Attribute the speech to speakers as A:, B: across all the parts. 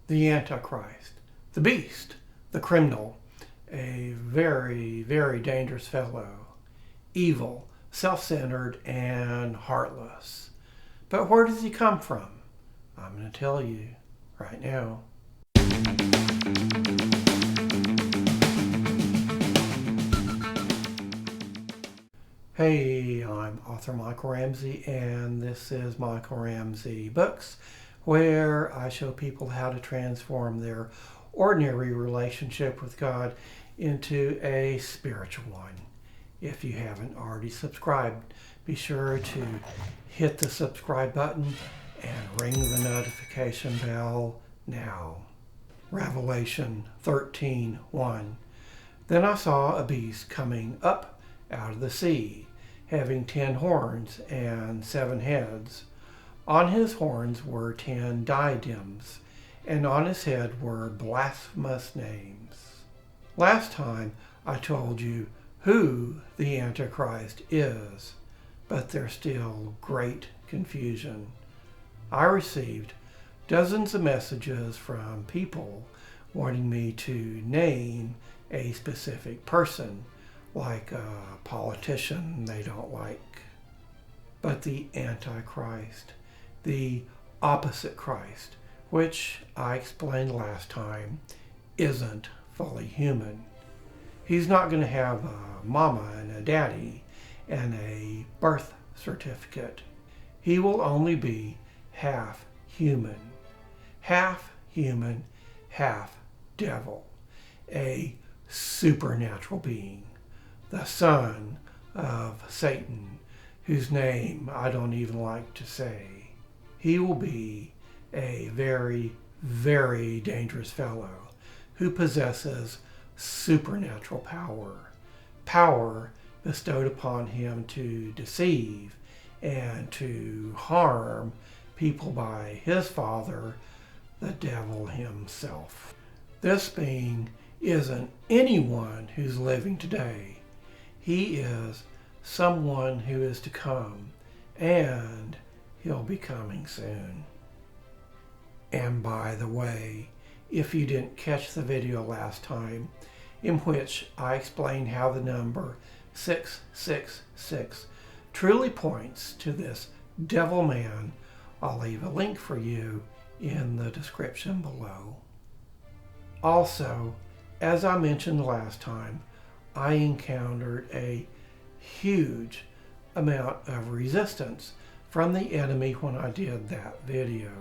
A: the Antichrist, the beast, the criminal, a very, very dangerous fellow, evil, self-centered, and heartless. But where does he come from? I'm going to tell you right now. Hey, I'm author Michael Ramsey, and this is Michael Ramsey Books, where I show people how to transform their ordinary relationship with God into a spiritual one. If you haven't already subscribed, be sure to hit the subscribe button and ring the notification bell now. Revelation 13:1. Then I saw a beast coming up out of the sea, having 10 horns and 7 heads. On his horns were 10 diadems, and on his head were blasphemous names. Last time I told you who the Antichrist is, but there's still great confusion. I received dozens of messages from people wanting me to name a specific person, like a politician they don't like. But the Antichrist, the opposite Christ, which I explained last time, isn't fully human. He's not going to have a mama and a daddy and a birth certificate. He will only be half human, half devil, a supernatural being, the son of Satan, whose name I don't even like to say. He will be a very, very dangerous fellow who possesses supernatural power bestowed upon him to deceive and to harm people by his father, the devil himself. This being isn't anyone who's living today. He is someone who is to come, and he'll be coming soon. And by the way, if you didn't catch the video last time, in which I explained how the number 666 truly points to this devil man, I'll leave a link for you in the description below. Also, as I mentioned last time, I encountered a huge amount of resistance from the enemy when I did that video.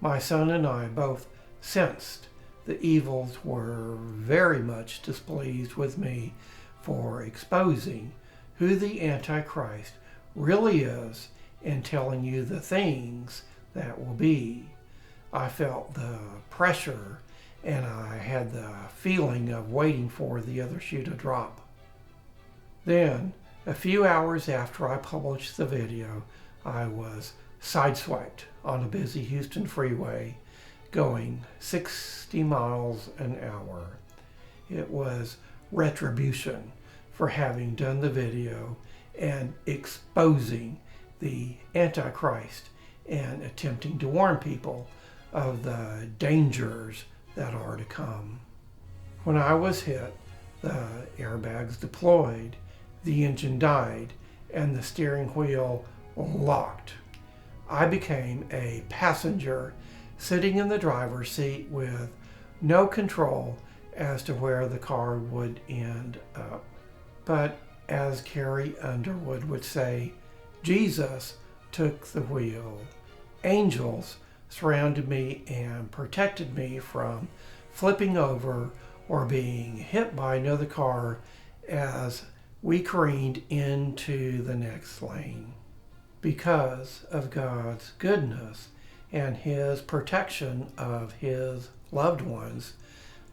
A: My son and I both sensed the evils were very much displeased with me for exposing who the Antichrist really is and telling you the things that will be. I felt the pressure, and I had the feeling of waiting for the other shoe to drop. Then, a few hours after I published the video, I was sideswiped on a busy Houston freeway going 60 miles an hour. It was retribution for having done the video and exposing the Antichrist and attempting to warn people of the dangers that are to come. When I was hit, the airbags deployed, the engine died, and the steering wheel locked. I became a passenger sitting in the driver's seat with no control as to where the car would end up. But as Carrie Underwood would say, Jesus took the wheel. Angels surrounded me and protected me from flipping over or being hit by another car as we careened into the next lane. Because of God's goodness and his protection of his loved ones,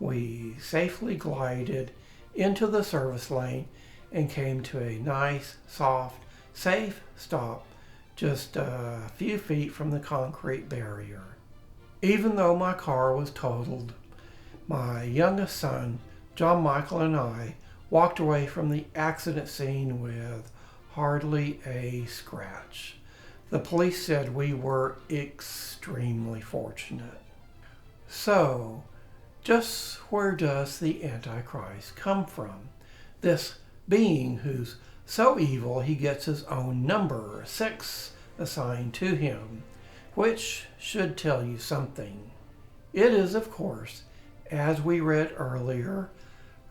A: we safely glided into the service lane and came to a nice, soft, safe stop just a few feet from the concrete barrier. Even though my car was totaled, my youngest son, John Michael, and I walked away from the accident scene with hardly a scratch. The police said we were extremely fortunate. So, just where does the Antichrist come from? This being who's so evil he gets his own number, 6, assigned to him, which should tell you something. It is, of course, as we read earlier,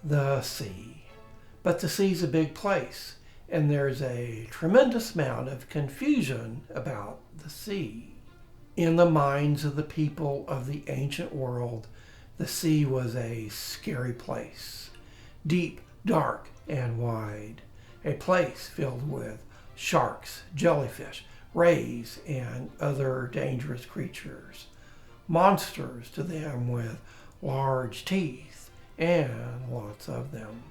A: the sea. But the sea's a big place, and there's a tremendous amount of confusion about the sea. In the minds of the people of the ancient world, the sea was a scary place, deep, dark, and wide, a place filled with sharks, jellyfish, rays, and other dangerous creatures, monsters to them with large teeth, and lots of them.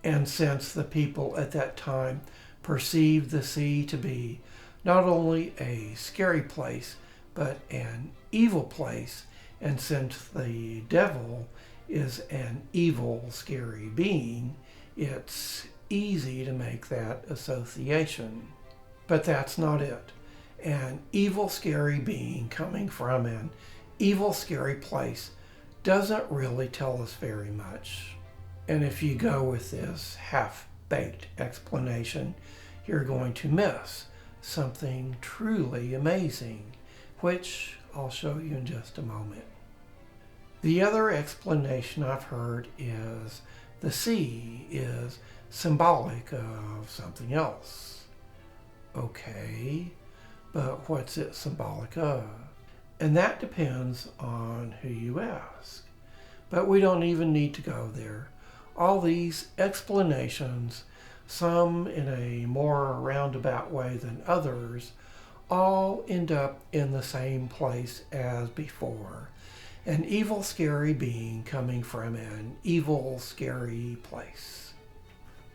A: And since the people at that time perceived the sea to be not only a scary place, but an evil place, and since the devil is an evil, scary being, it's easy to make that association. But that's not it. An evil, scary being coming from an evil, scary place doesn't really tell us very much. And if you go with this half-baked explanation, you're going to miss something truly amazing, which I'll show you in just a moment. The other explanation I've heard is the sea is symbolic of something else. Okay, but what's it symbolic of? And that depends on who you ask. But we don't even need to go there. All these explanations, some in a more roundabout way than others, all end up in the same place as before. An evil, scary being coming from an evil, scary place.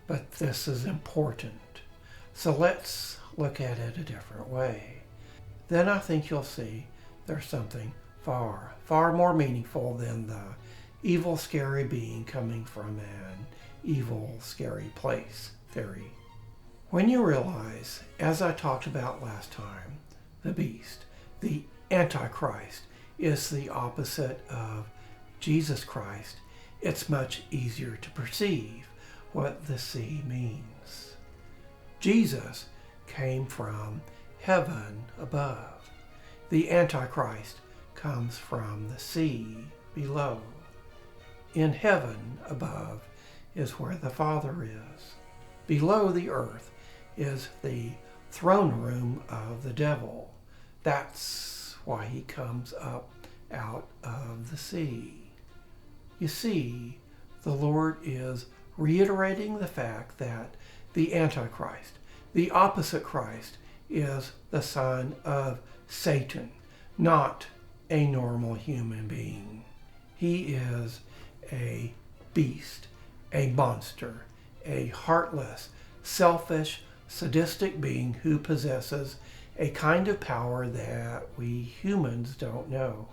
A: But this is important. So let's look at it a different way. Then I think you'll see there's something far, far more meaningful than the evil, scary being coming from an evil, scary place theory. When you realize, as I talked about last time, the beast, the Antichrist, is the opposite of Jesus Christ, it's much easier to perceive what the sea means. Jesus came from heaven above. The Antichrist comes from the sea below. In heaven above is where the Father is. Below the earth is the throne room of the devil. That's why he comes up out of the sea. You see, the Lord is reiterating the fact that the Antichrist, the opposite Christ, is the son of Satan, not a normal human being. He is a beast, a monster, a heartless, selfish, sadistic being who possesses a kind of power that we humans don't know.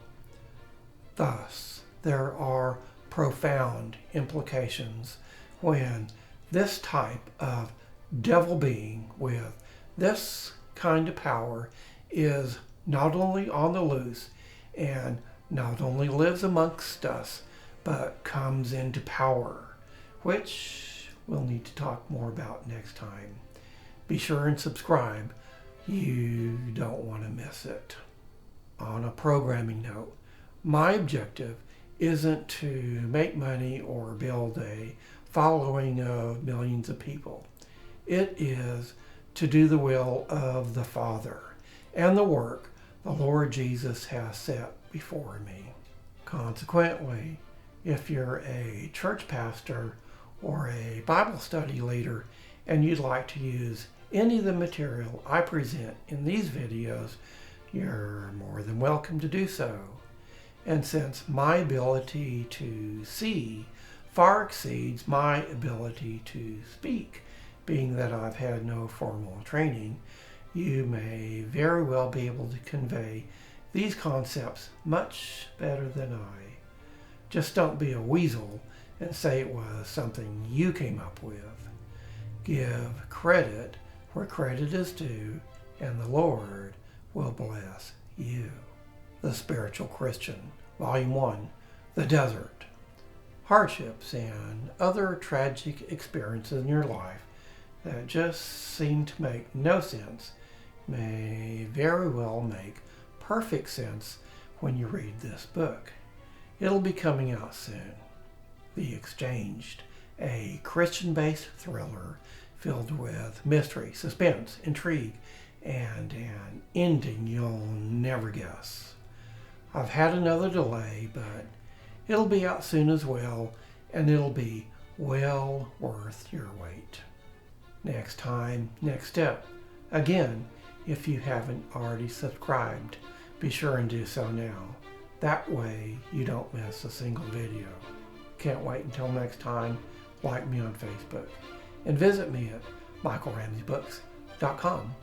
A: Thus, there are profound implications when this type of devil being with this kind of power is not only on the loose and not only lives amongst us, but comes into power, which we'll need to talk more about next time. Be sure and subscribe. You don't want to miss it. On a programming note, my objective isn't to make money or build a following of millions of people. It is to do the will of the Father and the work the Lord Jesus has set before me. Consequently, if you're a church pastor or a Bible study leader and you'd like to use any of the material I present in these videos, you're more than welcome to do so. And since my ability to see far exceeds my ability to speak, being that I've had no formal training, you may very well be able to convey these concepts much better than I. Just don't be a weasel and say it was something you came up with. Give credit where credit is due, and the Lord will bless you. The Spiritual Christian Volume 1, The Desert. Hardships and other tragic experiences in your life that just seem to make no sense may very well make perfect sense when you read this book. It'll be coming out soon. The Exchanged, a Christian-based thriller filled with mystery, suspense, intrigue, and an ending you'll never guess. I've had another delay, but it'll be out soon as well, and it'll be well worth your wait. Next time, next step. Again, if you haven't already subscribed, be sure and do so now. That way you don't miss a single video. Can't wait until next time. Like me on Facebook and visit me at michaelramseybooks.com.